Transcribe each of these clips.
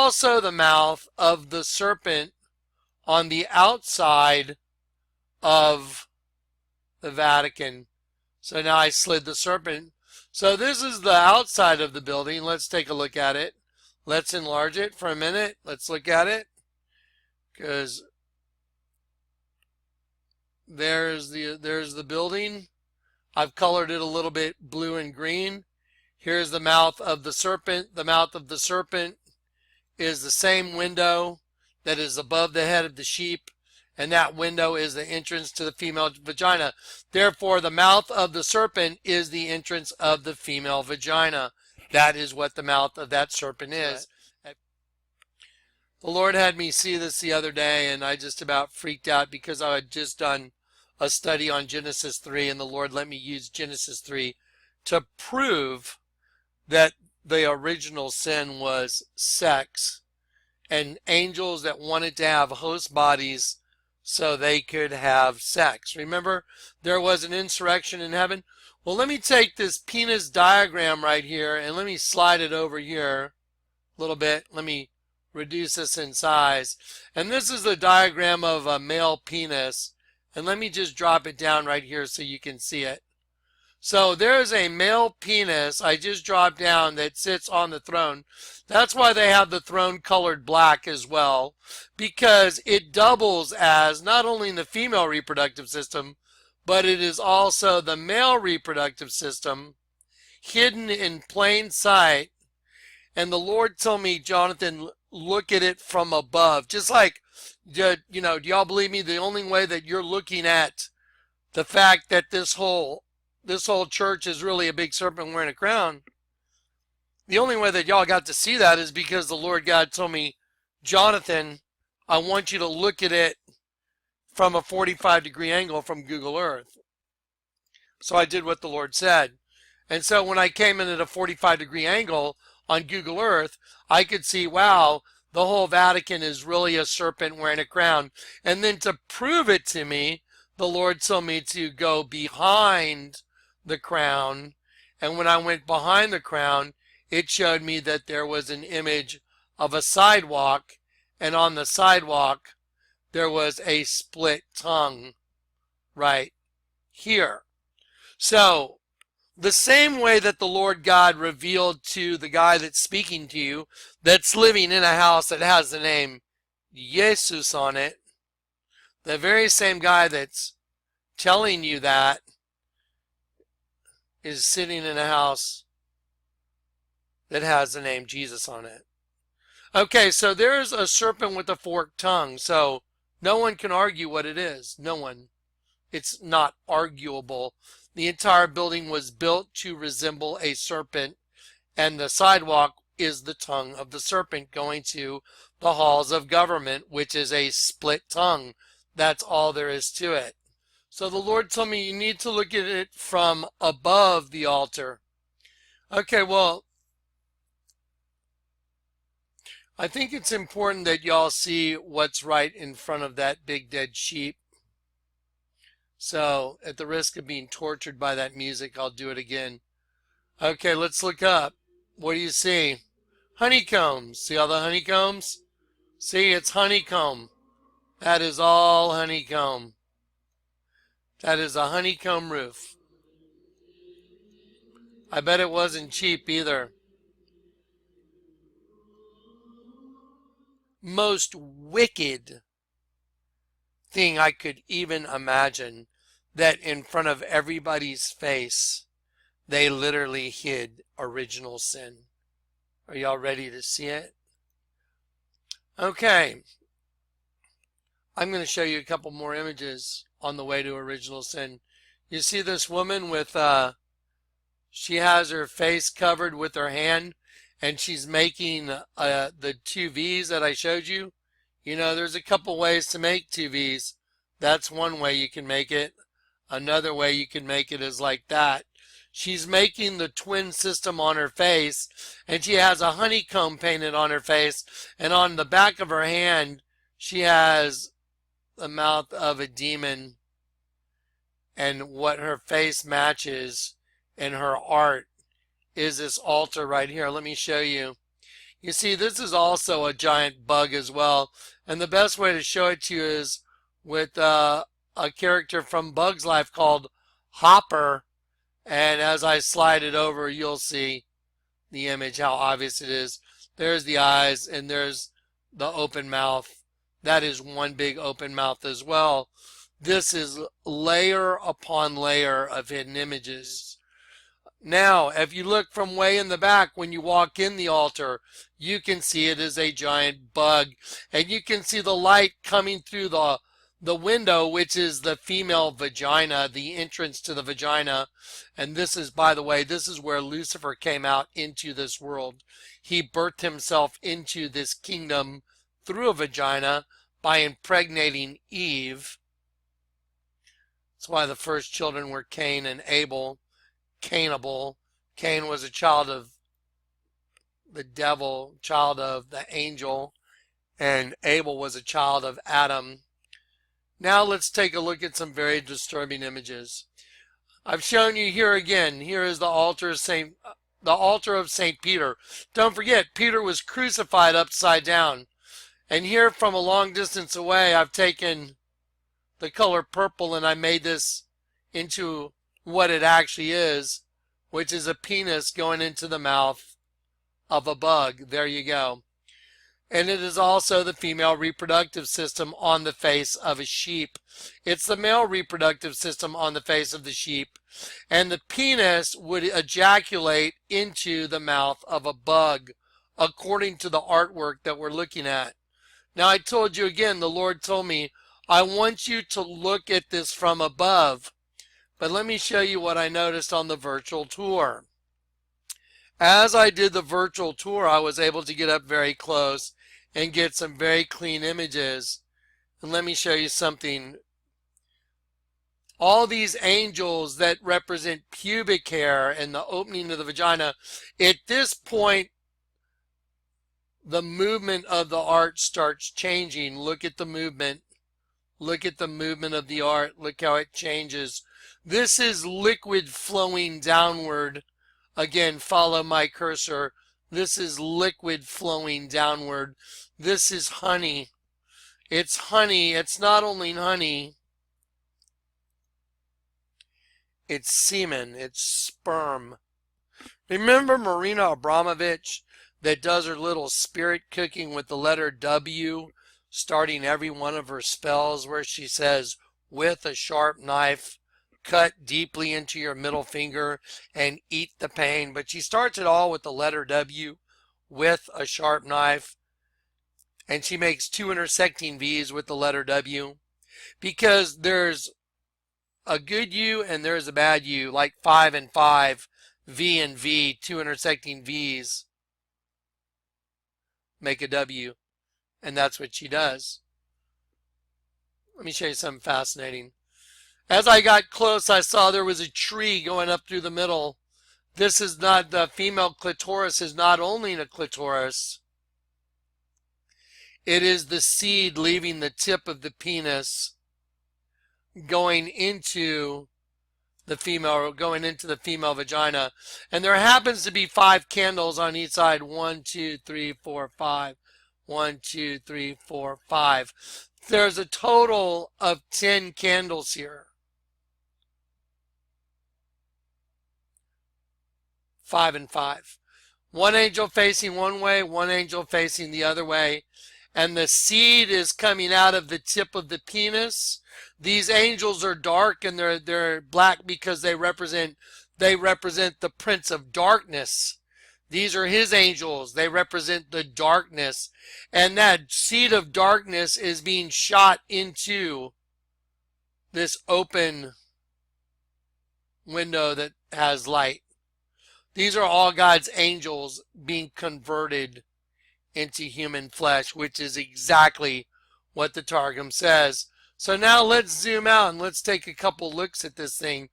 also the mouth of the serpent on the outside of the Vatican. So now I slid the serpent. So this is the outside of the building. Let's take a look at it. Let's enlarge it for a minute. Let's look at it. Because there's the building. I've colored it a little bit blue and green. Here's the mouth of the serpent. The mouth of the serpent is the same window that is above the head of the sheep, and that window is the entrance to the female vagina. Therefore, the mouth of the serpent is the entrance of the female vagina. That is what the mouth of that serpent is. The Lord had me see this the other day, and I just about freaked out because I had just done a study on Genesis 3, and the Lord let me use Genesis 3 to prove that the original sin was sex and angels that wanted to have host bodies so they could have sex. Remember, there was an insurrection in heaven. Well, let me take this penis diagram right here and let me slide it over here a little bit. Let me reduce this in size. And this is the diagram of a male penis. And let me just drop it down right here so you can see it. So there's a male penis I just dropped down that sits on the throne. That's why they have the throne colored black as well, because it doubles as not only the female reproductive system, but it is also the male reproductive system hidden in plain sight. And the Lord told me, Jonathan, look at it from above. Just like, do y'all believe me? The only way that you're looking at the fact that this whole church is really a big serpent wearing a crown, the only way that y'all got to see that is because the Lord God told me, Jonathan, I want you to look at it from a 45-degree angle from Google Earth. So I did what the Lord said. And so when I came in at a 45-degree angle on Google Earth, I could see, wow, the whole Vatican is really a serpent wearing a crown. And then to prove it to me, the Lord told me to go behind the crown. And when I went behind the crown, it showed me that there was an image of a sidewalk, and on the sidewalk there was a split tongue right here. So the same way that the Lord God revealed to the guy that's speaking to you, that's living in a house that has the name Jesus on it, the very same guy that's telling you that is sitting in a house that has the name Jesus on it. Okay, so there's a serpent with a forked tongue. So no one can argue what it is. No one. It's not arguable. The entire building was built to resemble a serpent, and the sidewalk is the tongue of the serpent going to the halls of government, which is a split tongue. That's all there is to it. So the Lord told me you need to look at it from above the altar. Okay, well, I think it's important that y'all see what's right in front of that big dead sheep. So at the risk of being tortured by that music, I'll do it again. Okay, let's look up. What do you see? Honeycombs. See all the honeycombs? See, it's honeycomb. That is all honeycomb. That is a honeycomb roof. I bet it wasn't cheap either. Most wicked thing I could even imagine, that in front of everybody's face, they literally hid original sin. Are y'all ready to see it? Okay. I'm going to show you a couple more images on the way to original sin. You see this woman with, she has her face covered with her hand, and she's making the two V's that I showed you. You know, there's a couple ways to make two V's. That's one way you can make it. Another way you can make it is like that. She's making the twin system on her face, and she has a honeycomb painted on her face, and on the back of her hand, she has the mouth of a demon, and what her face matches in her art is this altar right here. Let me show you. You see, this is also a giant bug as well. And the best way to show it to you is with a character from Bug's Life called Hopper. And as I slide it over, you'll see the image, how obvious it is. There's the eyes and there's the open mouth. That is one big open mouth as well. This is layer upon layer of hidden images. Now, if you look from way in the back when you walk in the altar, you can see it is a giant bug. And you can see the light coming through the window, which is the female vagina, the entrance to the vagina. And this is, by the way, this is where Lucifer came out into this world. He birthed himself into this kingdom through a vagina by impregnating Eve. That's why the first children were Cain and Abel. Cainable. Cain was a child of the devil, child of the angel, and Abel was a child of Adam. Now let's take a look at some very disturbing images. I've shown you here again. Here is the altar of St. Peter. Don't forget, Peter was crucified upside down. And here from a long distance away, I've taken the color purple and I made this into what it actually is, which is a penis going into the mouth of a bug. There you go. And it is also the female reproductive system on the face of a sheep. It's the male reproductive system on the face of the sheep. And the penis would ejaculate into the mouth of a bug, according to the artwork that we're looking at. Now, I told you again, the Lord told me, I want you to look at this from above. But let me show you what I noticed on the virtual tour. As I did the virtual tour, I was able to get up very close and get some very clean images. And let me show you something. All these angels that represent pubic hair and the opening of the vagina, at this point, the movement of the art starts changing. Look at the movement. Look at the movement of the art. Look how it changes. This is liquid flowing downward. Again, follow my cursor. This is liquid flowing downward. This is honey. It's honey. It's not only honey. It's semen. It's sperm. Remember Marina Abramovich that does her little spirit cooking with the letter W, starting every one of her spells, where she says, with a sharp knife, cut deeply into your middle finger and eat the pain. But she starts it all with the letter W, with a sharp knife. And she makes two intersecting V's with the letter W, because there's a good U and there's a bad U, like 5 and 5, V and V, two intersecting V's make a W. And that's what she does. Let me show you something fascinating. As I got close, I saw there was a tree going up through the middle. This is not, the female clitoris is not only a clitoris. It is the seed leaving the tip of the penis, going into the female vagina. And there happens to be 5 candles on each side. 1, 2, 3, 4, 5. 1, 2, 3, 4, 5. There's a total of 10 candles here. 5 and 5. One angel facing one way, one angel facing the other way. And the seed is coming out of the tip of the penis. These angels are dark and they're black because they represent the prince of darkness. These are his angels. They represent the darkness. And that seed of darkness is being shot into this open window that has light. These are all God's angels being converted into human flesh, which is exactly what the Targum says. So now let's zoom out and let's take a couple looks at this thing.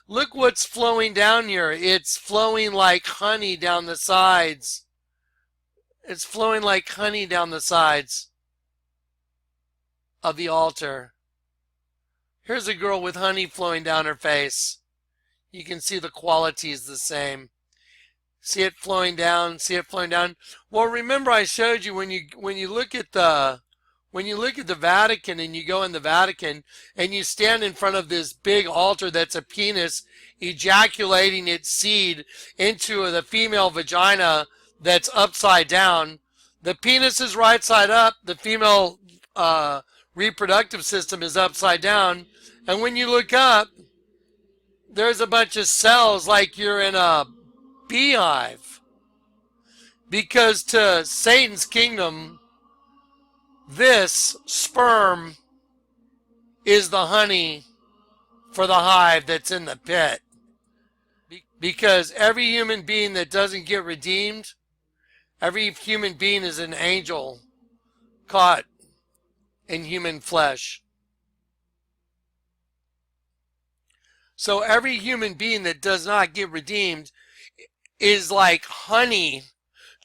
Look what's flowing down here. It's flowing like honey down the sides. It's flowing like honey down the sides of the altar. Here's a girl with honey flowing down her face. You can see the quality is the same. See it flowing down, see it flowing down. Well, remember I showed you when you look at the Vatican and you go in the Vatican and you stand in front of this big altar that's a penis ejaculating its seed into the female vagina that's upside down. The penis is right side up. The female reproductive system is upside down. And when you look up, there's a bunch of cells like you're in a beehive. Because to Satan's kingdom, this sperm is the honey for the hive that's in the pit. Because every human being that doesn't get redeemed, every human being is an angel caught in human flesh. So every human being that does not get redeemed is like honey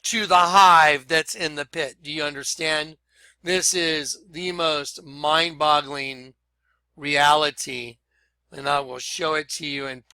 to the hive that's in the pit. Do you understand? This is the most mind-boggling reality, and I will show it to you in